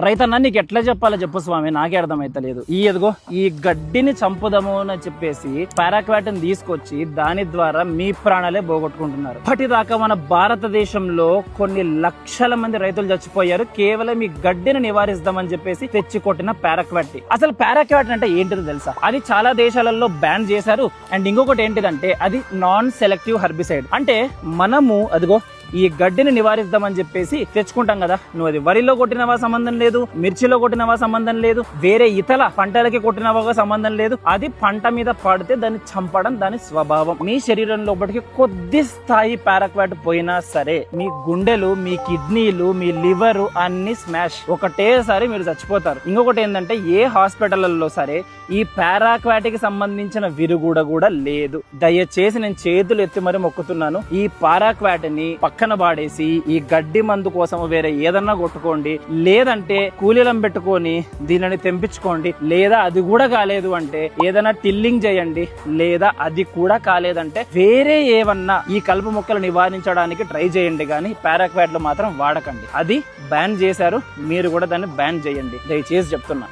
రైతన్న నీకు ఎట్లా చెప్పాలో చెప్పు స్వామి, నాకే అర్థమైతలేదు. ఈ ఎదుగో ఈ గడ్డిని చంపుదాము అని చెప్పేసి పారాక్వాట్ ని తీసుకొచ్చి దాని ద్వారా మీ ప్రాణాలే పోగొట్టుకుంటున్నారు. ఇప్పటిదాకా మన భారతదేశంలో కొన్ని లక్షల మంది రైతులు చచ్చిపోయారు కేవలం ఈ గడ్డిని నివారిస్తామని చెప్పేసి తెచ్చి కొట్టిన పారాక్వాట్. అసలు పారాక్వాట్ అంటే ఏంటిదో తెలుసా? అది చాలా దేశాలలో బ్యాన్ చేశారు. అండ్ ఇంకొకటి ఏంటిదంటే అది నాన్ సెలెక్టివ్ హెర్బిసైడ్. అంటే మనము అదిగో ఈ గడ్డిని నివారిద్దామని చెప్పేసి తెచ్చుకుంటాం కదా, నువ్వు అది వరిలో కొట్టినవా సంబంధం లేదు, మిర్చిలో కొట్టినవా సంబంధం లేదు, వేరే ఇతర పంటలకి కొట్టినవా సంబంధం లేదు. అది పంట మీద పడితే దాన్ని చంపడం దాని స్వభావం. మీ శరీరం లోపలికి కొద్ది స్థాయి పారాక్వాట్ పోయినా సరే మీ గుండెలు, మీ కిడ్నీలు, మీ లివర్ అన్ని స్మాష్, ఒకటేసారి మీరు చచ్చిపోతారు. ఇంకొకటి ఏంటంటే ఏ హాస్పిటల్లో సరే ఈ పారాక్వాట్ కి సంబంధించిన విరుగుడ కూడా లేదు. దయచేసి నేను చేతులు ఎత్తి మరి మొక్కుతున్నాను, ఈ పారాక్వాట్ ని పక్కన పాడేసి ఈ గడ్డి మందు కోసం వేరే ఏదన్నా కొట్టుకోండి, లేదంటే కూలీలం పెట్టుకొని దీనిని తెంపించుకోండి, లేదా అది కూడా కాలేదు అంటే ఏదైనా టిల్లింగ్ చేయండి, లేదా అది కూడా కాలేదంటే వేరే ఏమన్నా ఈ కలుపు మొక్కలు నివారించడానికి ట్రై చేయండి. కానీ పారాక్వాట్ లో మాత్రం వాడకండి. అది బ్యాన్ చేశారు, మీరు కూడా దాన్ని బ్యాన్ చేయండి దయచేసి చెప్తున్నా.